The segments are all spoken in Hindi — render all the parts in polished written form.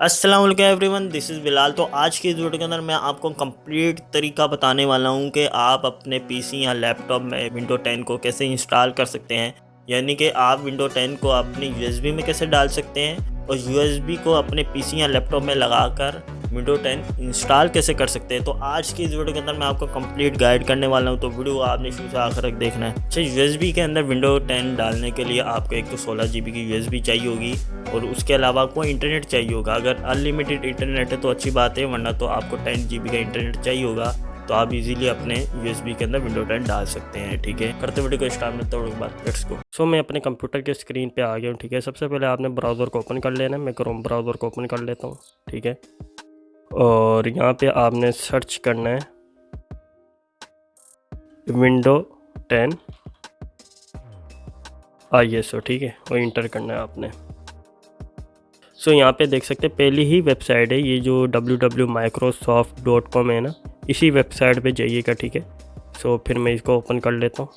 अस्सलाम वालेकुम एवरीवन, दिस इज़ बिलाल। तो आज की इस वीडियो के अंदर मैं आपको कंप्लीट तरीका बताने वाला हूं कि आप अपने पीसी या लैपटॉप में विंडो 10 को कैसे इंस्टॉल कर सकते हैं। यानी कि आप विंडो 10 को अपने यूएसबी में कैसे डाल सकते हैं और यूएसबी को अपने पीसी या लैपटॉप में लगाकर विंडो 10 इंस्टॉल कैसे कर सकते हैं। तो आज की इस वीडियो के अंदर मैं आपको कंप्लीट गाइड करने वाला हूं, तो वीडियो आपने शुरू से आखिर तक देखना है। अच्छा, यूएसबी के अंदर विंडो 10 डालने के लिए आपको एक तो 16 जीबी की यूएसबी चाहिए होगी और उसके अलावा आपको इंटरनेट चाहिए होगा। अगर अनलिमिटेड इंटरनेट है तो अच्छी बात है, वरना तो आपको 10 जीबी का इंटरनेट चाहिए होगा। तो आप इजीली अपने यूएसबी के अंदर विंडो 10 डाल सकते हैं। ठीक है, करते वीडियो को स्टार्ट में थोड़ी बात, लेट्स गो। सो मैं अपने कंप्यूटर के स्क्रीन पे आ गया हूँ। ठीक है, सबसे पहले आपने ब्राउज़र को ओपन कर लेना है। मैं क्रोम ब्राउज़र को ओपन कर लेता हूँ। ठीक है, और यहाँ पे आपने सर्च करना है विंडो 10 ISO। ठीक है, और इंटर करना है आपने। सो यहाँ पे देख सकते हैं पहली ही वेबसाइट है ये जो www.microsoft.com है ना, इसी वेबसाइट पे जाइएगा। ठीक है, सो फिर मैं इसको ओपन कर लेता हूँ।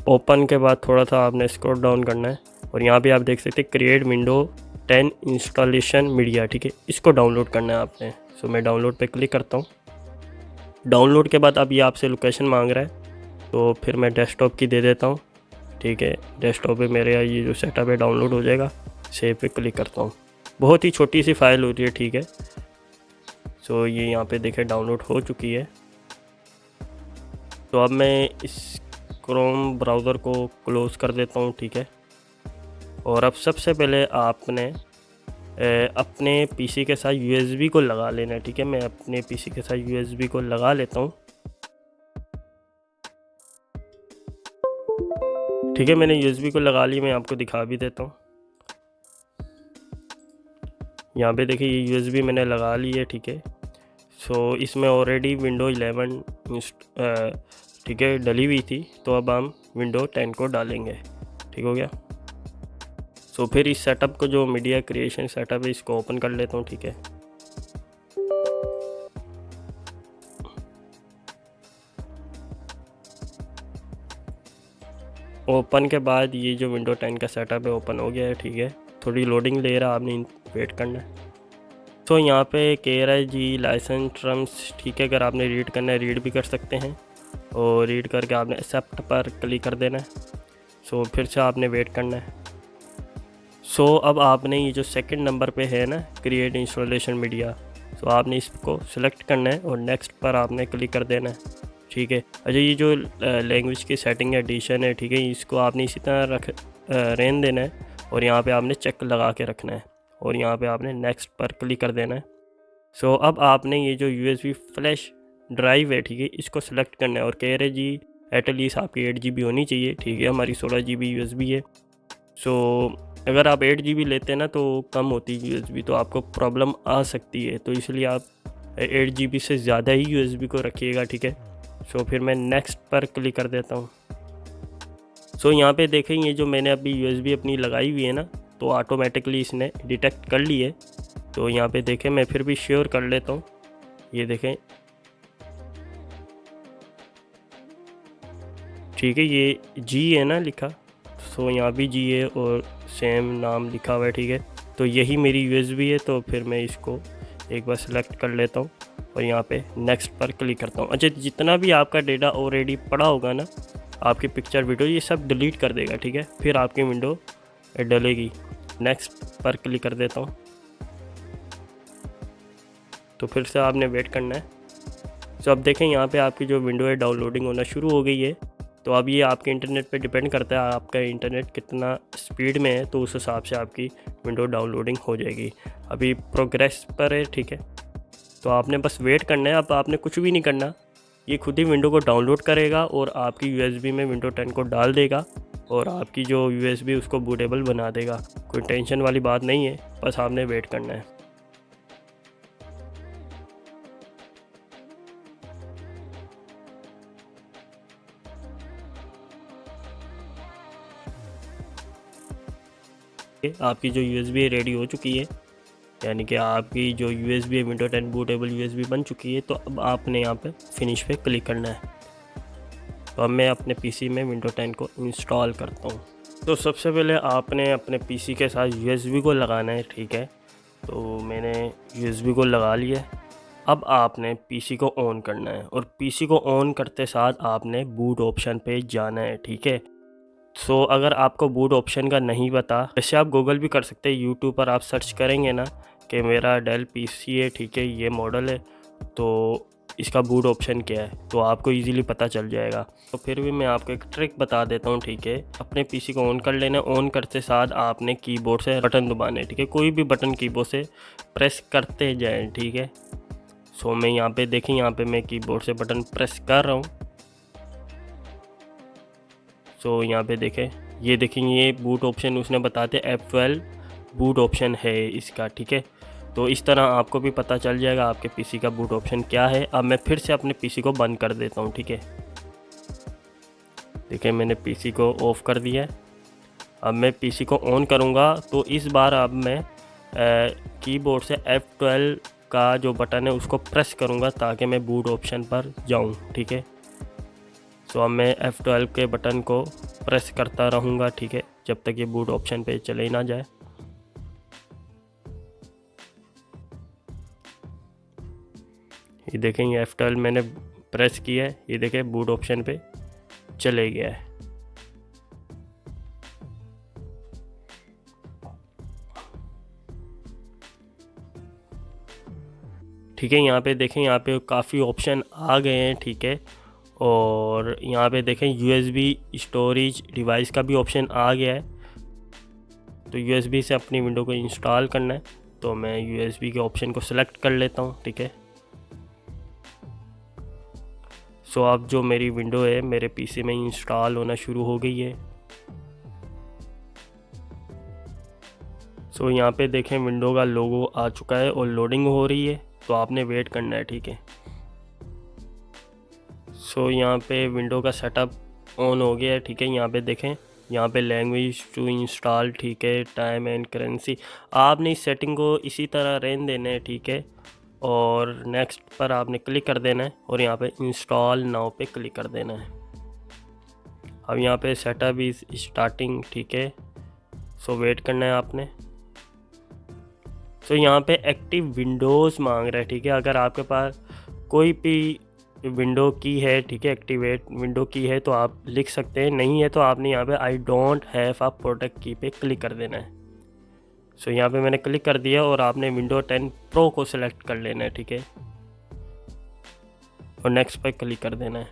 ओपन के बाद थोड़ा सा आपने स्क्रॉल डाउन करना है और यहाँ पे आप देख सकते हैं क्रिएट विंडो 10 इंस्टॉलेशन मीडिया। ठीक है, इसको डाउनलोड करना है आपने। सो मैं डाउनलोड पे क्लिक करता हूँ। डाउनलोड के बाद अब ये आपसे लोकेशन मांग रहा है, तो फिर मैं डेस्कटॉप की दे देता हूँ। ठीक है, डेस्कटॉप पे मेरे ये जो सेटअप है डाउनलोड हो जाएगा। सेव पे क्लिक करता हूँ। बहुत ही छोटी सी फाइल होती है। ठीक है, सो ये यहाँ पे देखें डाउनलोड हो चुकी है। तो अब मैं इस क्रोम ब्राउज़र को क्लोज़ कर देता हूँ। ठीक है, और अब सबसे पहले आपने अपने पीसी के साथ यूएसबी को लगा लेना है। ठीक है, मैं अपने पीसी के साथ यूएसबी को लगा लेता हूँ। ठीक है, मैंने यूएसबी को लगा ली, मैं आपको दिखा भी देता हूँ। यहाँ पे देखिए ये यूएसबी मैंने लगा ली है। ठीक है, सो इसमें ऑलरेडी विंडो 11 ठीक है डली हुई थी, तो अब हम विंडो 10 को डालेंगे। ठीक हो गया। सो फिर इस सेटअप को जो मीडिया क्रिएशन सेटअप है इसको ओपन कर लेता हूँ। ठीक है, ओपन के बाद ये जो विंडो 10 का सेटअप है ओपन हो गया है। ठीक है, थोड़ी लोडिंग ले रहा है, आपने वेट करना है। तो यहाँ पे कह रहा है जी लाइसेंस टर्म्स। ठीक है, अगर आपने रीड करना है रीड भी कर सकते हैं, और रीड करके आपने एक्सेप्ट पर क्लिक कर देना है। सो फिर से आपने वेट करना है। सो अब आपने ये जो सेकंड नंबर पे है ना क्रिएट इंस्टॉलेशन मीडिया, सो आपने इसको सिलेक्ट करना है और नेक्स्ट पर आपने क्लिक कर देना है। ठीक है, अच्छा ये जो लैंग्वेज की सेटिंग एडिशन है, ठीक है, इसको आपने इसी तरह रहने देना है और यहाँ पे आपने चेक लगा के रखना है और यहाँ पे आपने नेक्स्ट पर क्लिक कर देना है। सो अब आपने ये जो USB फ्लैश ड्राइव है, ठीक है, इसको सिलेक्ट करना है और कह रहे जी एटलीस्ट आपकी 8 GB होनी चाहिए। ठीक है, हमारी 16 GB USB है। सो अगर आप 8 GB लेते हैं ना तो कम होती है USB, तो आपको प्रॉब्लम आ सकती है, तो इसलिए आप 8 GB से ज़्यादा ही USB को रखिएगा। ठीक है, सो फिर मैं नेक्स्ट पर क्लिक कर देता हूँ। सो यहाँ पे देखें ये जो मैंने अभी USB अपनी लगाई हुई है ना, तो ऑटोमेटिकली इसने डिटेक्ट कर ली है। तो यहाँ पे देखें मैं फिर भी श्योर कर लेता हूँ। ये देखें, ठीक है, ये G है ना लिखा, सो यहाँ भी G है और सेम नाम लिखा हुआ है। ठीक है, तो यही मेरी USB है। तो फिर मैं इसको एक बार सेलेक्ट कर लेता हूँ और यहाँ पे नेक्स्ट पर क्लिक करता हूँ। अच्छा, जितना भी आपका डेटा ऑलरेडी पड़ा होगा ना, आपकी पिक्चर वीडियो, ये सब डिलीट कर देगा। ठीक है, फिर आपकी विंडो डलेगी। नेक्स्ट पर क्लिक कर देता हूँ, तो फिर से आपने वेट करना है। तो अब देखें यहाँ पे आपकी जो विंडो है डाउनलोडिंग होना शुरू हो गई है। तो अब ये आपके इंटरनेट पे डिपेंड करता है आपका इंटरनेट कितना स्पीड में है, तो उस हिसाब से आपकी विंडो डाउनलोडिंग हो जाएगी। अभी प्रोग्रेस पर है। ठीक है, तो आपने बस वेट करना है। अब आपने कुछ भी नहीं करना, ये खुद ही विंडो को डाउनलोड करेगा और आपकी USB में विंडो 10 को डाल देगा और आपकी जो USB उसको बूटेबल बना देगा। कोई टेंशन वाली बात नहीं है, बस आपने वेट करना है। आपकी जो USB है रेडी हो चुकी है, यानी कि आपकी जो USB है विंडो 10 बूटेबल USB बन चुकी है। तो अब आपने यहाँ पे फिनिश पे क्लिक करना है। तो अब मैं अपने PC में विंडो 10 को इंस्टॉल करता हूँ। तो सबसे पहले आपने अपने PC के साथ USB को लगाना है। ठीक है, तो मैंने USB को लगा लिया। अब आपने PC को ऑन करना है और PC को ऑन करते साथ आपने बूट ऑप्शन पे जाना है, ठीक है। सो अगर आपको बूट ऑप्शन का नहीं पता, वैसे आप गूगल भी कर सकते हैं, यूट्यूब पर आप सर्च करेंगे ना कि मेरा डेल PC है, ठीक है, ये मॉडल है, तो इसका बूट ऑप्शन क्या है, तो आपको इजीली पता चल जाएगा। तो फिर भी मैं आपको एक ट्रिक बता देता हूँ, ठीक है। अपने PC को ऑन कर लेना। ऑन करते साथ आपने कीबोर्ड से बटन दबाने, ठीक है, कोई भी बटन कीबोर्ड से प्रेस करते जाएं, ठीक है। सो मैं यहाँ पे देखें, यहाँ पे मैं कीबोर्ड से बटन प्रेस कर रहा हूँ। सो यहाँ पे देखें, ये देखेंगे ये बूट ऑप्शन उसने बताते F12 बूट ऑप्शन है इसका, ठीक है। तो इस तरह आपको भी पता चल जाएगा आपके PC का बूट ऑप्शन क्या है। अब मैं फिर से अपने PC को बंद कर देता हूँ, ठीक है। देखिए मैंने PC को ऑफ़ कर दिया है। अब मैं PC को ऑन करूँगा तो इस बार अब मैं कीबोर्ड से F12 का जो बटन है उसको प्रेस करूँगा ताकि मैं बूट ऑप्शन पर जाऊँ, ठीक है। तो अब मैं F12 के बटन को प्रेस करता रहूँगा, ठीक है, जब तक ये बूट ऑप्शन पे चले ना जाए। ये देखें ये F12 मैंने प्रेस किया है, ये देखें बूट ऑप्शन पे चले गया है। ठीक है, यहाँ पे देखें, यहाँ पे काफ़ी ऑप्शन आ गए हैं, ठीक है। और यहाँ पे देखें USB स्टोरेज डिवाइस का भी ऑप्शन आ गया है। तो USB से अपनी विंडो को इंस्टॉल करना है, तो मैं USB के ऑप्शन को सिलेक्ट कर लेता हूँ, ठीक है। सो अब जो मेरी विंडो है मेरे PC में इंस्टॉल होना शुरू हो गई है। सो यहाँ पे देखें विंडो का लोगो आ चुका है और लोडिंग हो रही है, तो आपने वेट करना है, ठीक है। सो यहाँ पे विंडो का सेटअप ऑन हो गया है, ठीक है। यहाँ पे देखें, यहाँ पे लैंग्वेज टू इंस्टॉल, ठीक है, टाइम एंड करेंसी, आपने इस सेटिंग को इसी तरह रहने देना है, ठीक है। और नेक्स्ट पर आपने क्लिक कर देना है और यहाँ पे इंस्टॉल नाउ पे क्लिक कर देना है। अब यहाँ पे सेटअप इज़ स्टार्टिंग, ठीक है। सो वेट करना है आपने। सो यहाँ पे एक्टिव विंडोज़ मांग रहा है, ठीक है। अगर आपके पास कोई भी विंडो की है, ठीक है, एक्टिवेट विंडो की है तो आप लिख सकते हैं, नहीं है तो आपने यहाँ पे I don't have a protect की पे क्लिक कर देना है। सो यहाँ पे मैंने क्लिक कर दिया और आपने विंडो 10 प्रो को सिलेक्ट कर लेना है, ठीक है, और नेक्स्ट पे क्लिक कर देना है।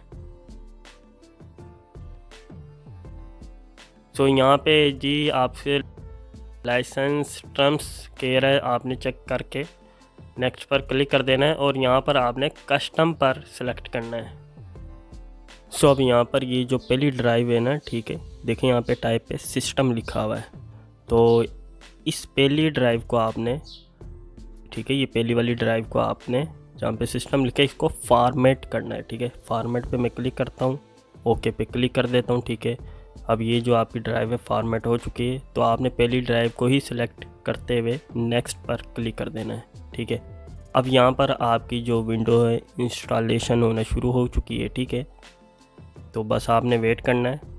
सो यहाँ पे जी आपसे लाइसेंस टर्म्स कह रहा है, आपने चेक करके नेक्स्ट पर क्लिक कर देना है और यहाँ पर आपने कस्टम पर सिलेक्ट करना है। सो अब यहाँ पर ये जो पहली ड्राइव है ना, ठीक है, देखें यहाँ पे टाइप पे सिस्टम लिखा हुआ है, तो इस पहली ड्राइव को आपने, ठीक है, ये पहली वाली ड्राइव को आपने जहाँ पे सिस्टम लिखा है इसको फॉर्मेट करना है, ठीक है। फॉर्मेट पे मैं क्लिक करता हूँ, ओके पे क्लिक कर देता हूँ, ठीक है। अब ये जो आपकी ड्राइव है फॉर्मेट हो चुकी है, तो आपने पहली ड्राइव को ही सिलेक्ट करते हुए नेक्स्ट पर क्लिक कर देना है, ठीक है। अब यहाँ पर आपकी जो विंडो है इंस्टॉलेशन होना शुरू हो चुकी है, ठीक है, तो बस आपने वेट करना है।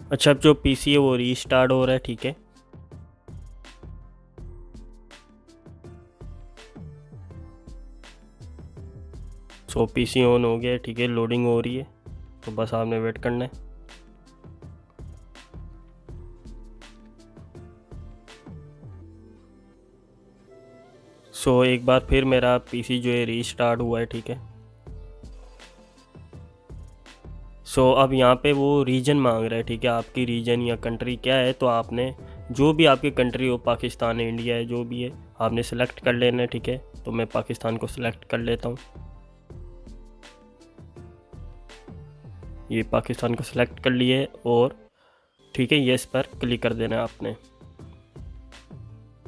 अच्छा, अब जो PC है वो रीस्टार्ट हो रहा है, ठीक है। सो PC ऑन हो गया, ठीक है, लोडिंग हो रही है, तो बस आपने वेट करना है। सो एक बार फिर मेरा PC जो है रीस्टार्ट हुआ है, ठीक है। सो अब यहाँ पे वो रीजन मांग रहा है, ठीक है, आपकी रीजन या कंट्री क्या है, तो आपने जो भी आपकी कंट्री हो, पाकिस्तान है, इंडिया है, जो भी है, आपने सेलेक्ट कर लेना है, ठीक है। तो मैं पाकिस्तान को सिलेक्ट कर लेता हूँ, ये पाकिस्तान को सिलेक्ट कर लिए और ठीक है येस पर क्लिक कर देना है आपने।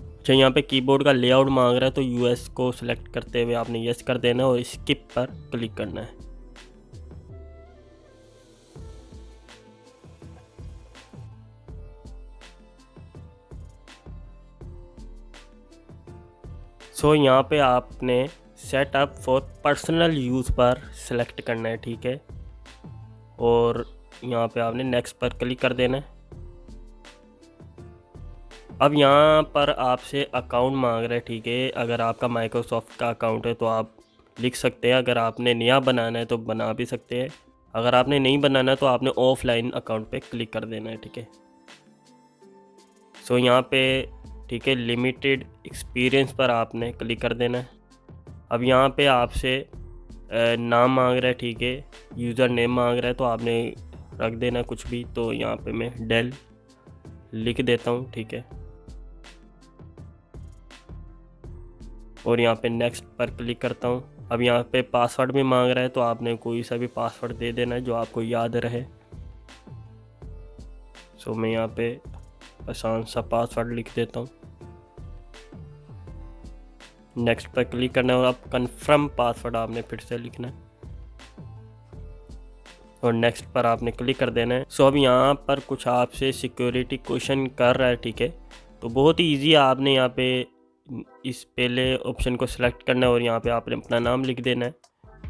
अच्छा, यहाँ पे कीबोर्ड का लेआउट मांग रहा है, तो US को सिलेक्ट करते हुए आपने येस कर देना है और स्किप पर क्लिक करना है। सो यहाँ पे आपने सेटअप फॉर पर्सनल यूज़ पर सिलेक्ट करना है, ठीक है। और यहाँ पे आपने नेक्स्ट पर क्लिक कर देना है। अब यहाँ पर आपसे अकाउंट मांग रहा है, ठीक है। अगर आपका माइक्रोसॉफ्ट का अकाउंट है तो आप लिख सकते हैं, अगर आपने नया बनाना है तो बना भी सकते हैं। अगर आपने नहीं बनाना है तो आपने ऑफलाइन अकाउंट पे क्लिक कर देना है, ठीक है। सो यहाँ पे, ठीक है, लिमिटेड एक्सपीरियंस पर आपने क्लिक कर देना है। अब यहाँ पे आपसे नाम मांग रहा है, ठीक है, यूज़र नेम मांग रहा है, तो आपने रख देना कुछ भी। तो यहाँ पे मैं डेल लिख देता हूँ, ठीक है। और यहाँ पे नेक्स्ट पर क्लिक करता हूँ। अब यहाँ पे पासवर्ड भी मांग रहा है, तो आपने कोई सा भी पासवर्ड दे देना है जो आपको याद रहे। सो मैं यहाँ पे आसान सा पासवर्ड लिख देता हूँ। नेक्स्ट पर क्लिक करना है और अब कन्फर्म पासवर्ड आपने फिर से लिखना है और नेक्स्ट पर आपने क्लिक कर देना है। सो अब यहाँ पर कुछ आपसे सिक्योरिटी क्वेश्चन कर रहा है, ठीक है। तो बहुत ही ईजी है, आपने यहाँ पे इस पहले ऑप्शन को सिलेक्ट करना है और यहाँ पे आपने अपना नाम लिख देना है,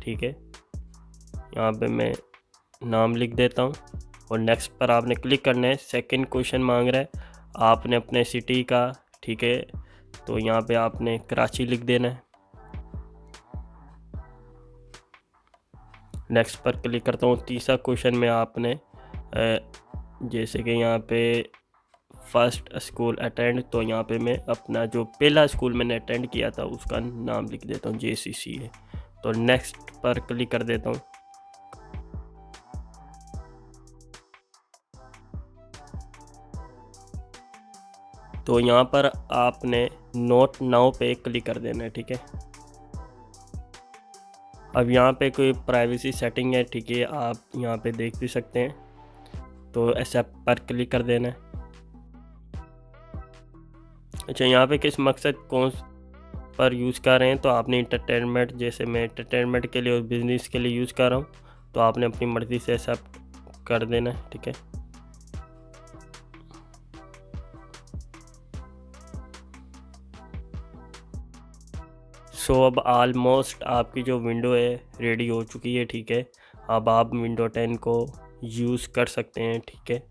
ठीक है। यहाँ पे मैं नाम लिख देता हूँ और नेक्स्ट पर आपने क्लिक करना है। सेकंड क्वेश्चन मांग रहा है आपने अपने सिटी का, ठीक है। तो यहाँ पे आपने कराची लिख देना है। नेक्स्ट पर क्लिक करता हूँ। तीसरा क्वेश्चन में आपने जैसे कि यहाँ पे फर्स्ट स्कूल अटेंड, तो यहाँ पे मैं अपना जो पहला स्कूल मैंने अटेंड किया था उसका नाम लिख देता हूँ, JCC है। तो नेक्स्ट पर क्लिक कर देता हूँ। तो यहाँ पर आपने नोट नाउ पे क्लिक कर देना है, ठीक है। अब यहाँ पे कोई प्राइवेसी सेटिंग है, ठीक है, आप यहाँ पे देख भी सकते हैं। तो एक्सेप्ट पर क्लिक कर देना है। अच्छा, यहाँ पे किस मकसद कौन पर यूज़ कर रहे हैं, तो आपने इंटरटेनमेंट, जैसे मैं इंटरटेनमेंट के लिए और बिज़नेस के लिए यूज़ कर रहा हूँ, तो आपने अपनी मर्ज़ी से एक्सेप्ट कर देना है, ठीक है। सो अब ऑलमोस्ट आपकी जो विंडो है रेडी हो चुकी है, ठीक है। अब आप विंडो 10 को यूज़ कर सकते हैं, ठीक है।